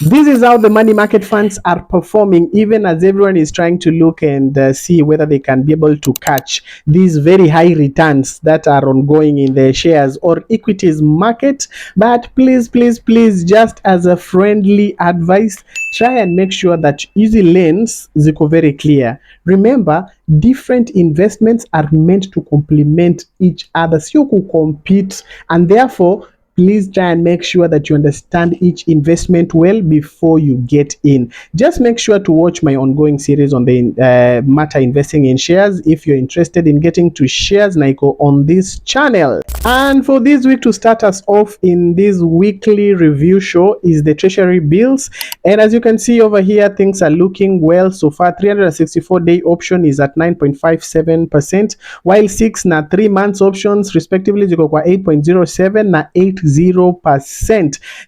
This is how the money market funds are performing, even as everyone is trying to look and see whether they can be able to catch these very high returns that are ongoing in the shares or equities market. But please, just as a friendly advice, try and make sure that easy lanes ziko very clear. Remember, different investments are meant to complement each other, so you could compete, and therefore please try and make sure that you understand each investment well before you get in. Just make sure to watch my ongoing series on the matter investing in shares if you're interested in getting to shares Naiko on this channel. And for this week, to start us off in this weekly review show is the Treasury bills. And as you can see over here, things are looking well so far. 364-day option is at 9.57%, while 6 na 3 months options respectively ziko kwa 8.07 na 80%.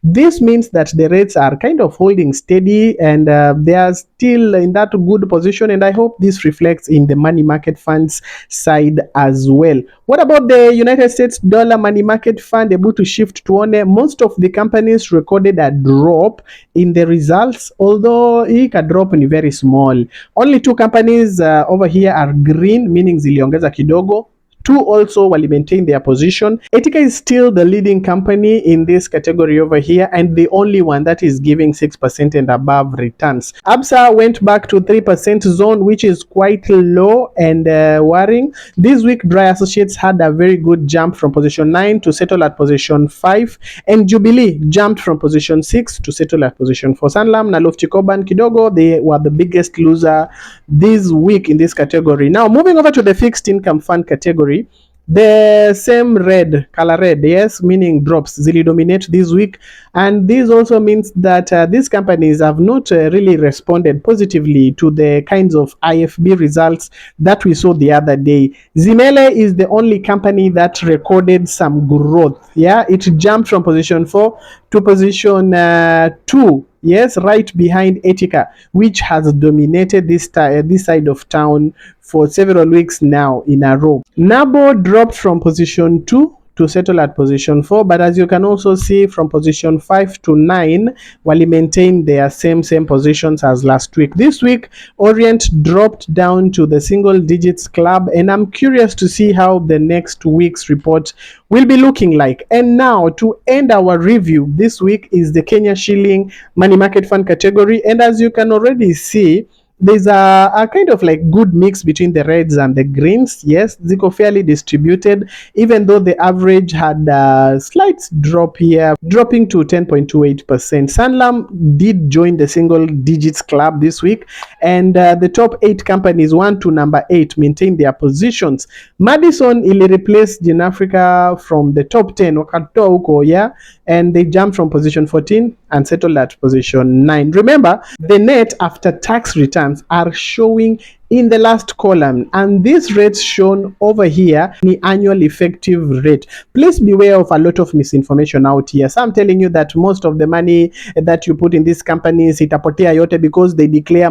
This means that the rates are kind of holding steady, and they are still in that good position, and I hope this reflects in the money market funds side as well. What about the United States dollar money market fund? Able to shift to one. Most of the companies recorded a drop in the results, although it can drop in very small. Only 2 companies over here are green, meaning ziliongeza kidogo. 2 also will maintain their position. Etica is still the leading company in this category over here, and the only one that is giving 6% and above returns. Absa went back to 3% zone, which is quite low and worrying. This week, Dry Associates had a very good jump from position 9 to settle at position 5, and Jubilee jumped from position 6 to settle at position 4. Sanlam na Lofty Coban kidogo, they were the biggest loser this week in this category. Now, moving over to the fixed income fund category, the same color red, yes, meaning drops zili dominate this week, and this also means that these companies have not really responded positively to the kinds of IFB results that we saw the other day. Zimele is the only company that recorded some growth. Yeah, it jumped from position 4 to position 2. Yes, right behind Etica, which has dominated this side of town for several weeks now in a row. Nabo dropped from position 2 to settle at position 4, but as you can also see, from position 5 to 9, while maintain their same positions as last week. This week, Orient dropped down to the single digits club, and I'm curious to see how the next week's report will be looking like. And now, to end our review this week is the Kenya Shilling Money Market Fund category, and as you can already see, there's a kind of like good mix between the reds and the greens. Yes, ziko fairly distributed, even though the average had a slight drop here, dropping to 10.28%. Sanlam did join the single digits club this week, and the top 8 companies 1 to number 8 maintain their positions. Madison ili replace Gen Africa from the top 10 wakatoa huko, yeah, and they jumped from position 14 and settled at position 9. Remember, the net after tax returns are showing in the last column, and these rates shown over here the annual effective rate. Please beware of a lot of misinformation out here. So I'm telling you that most of the money that you put in these companies itapotea yote because they declare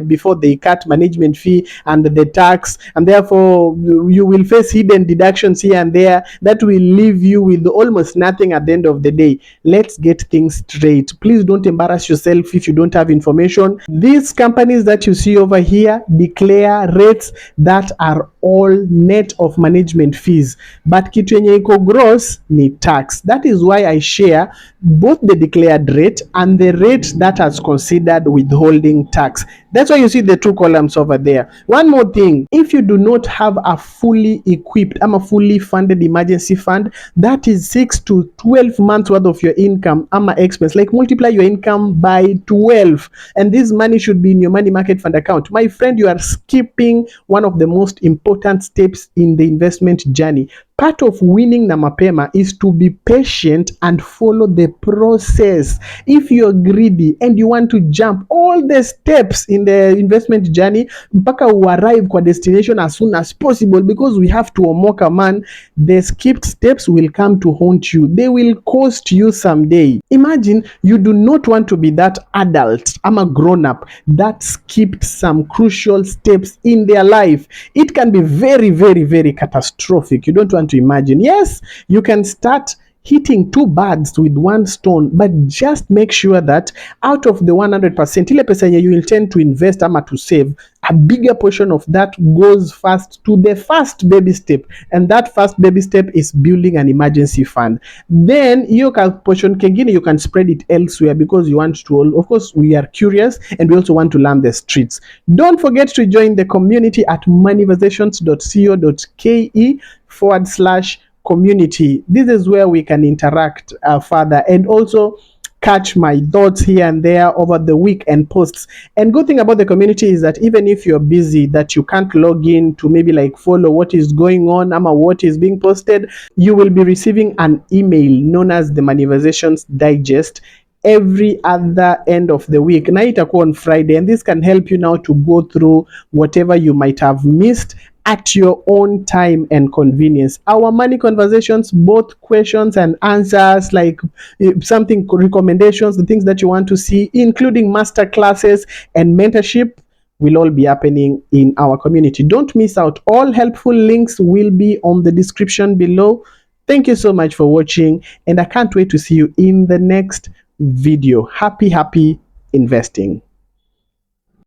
before they cut management fee and the tax, and therefore you will face hidden deductions here and there that will leave you with almost nothing at the end of the day. Let's get things straight. Please don't embarrass yourself if you don't have information. These companies that you see over here declare rates that are all net of management fees, but kitu yenye iko gross ni tax. That is why I share both the declared rate and the rate that has considered withholding tax. That's why you see the 2 columns over there. One more thing, if you do not have a fully equipped, a fully funded emergency fund, that is 6 to 12 months worth of your income, expense, like multiply your income by 12, and this money should be in your money market fund account. My friend, you are skipping one of the most important steps in the investment journey. Part of winning na mapema is to be patient and follow the process. If you're greedy and you want to jump all the steps in the investment journey mpaka arrive kwa destination as soon as possible, because we have to omoka, man, the skipped steps will come to haunt you. They will cost you someday. Imagine you do not want to be that adult, a grown up that skipped some crucial steps in their life. It can be very, very, very catastrophic. You don't want to imagine. Yes, you can start hitting two birds with one stone, but just make sure that out of the 100%, ile pesa yenye you intend to invest ama to save, a bigger portion of that goes first to the first baby step, and that first baby step is building an emergency fund. Then hiyo portion kengine you can spread it elsewhere, because you want to, of course we are curious and we also want to learn the streets. Don't forget to join the community at moneyversations.co.ke/community. This is where we can interact further, and also catch my thoughts here and there over the week and posts. And good thing about the community is that even if you're busy, that you can't log in to maybe like follow what is going on or what is being posted, you will be receiving an email known as the MoneyVersations Digest every other end of the week. Na itakuwa on Friday, and this can help you now to go through whatever you might have missed at your own time and convenience. Our money conversations, both questions and answers, like something recommendations, the things that you want to see, including master classes and mentorship, will all be happening in our community. Don't miss out. All helpful links will be on the description below. Thank you so much for watching, and I can't wait to see you in the next video. Happy investing.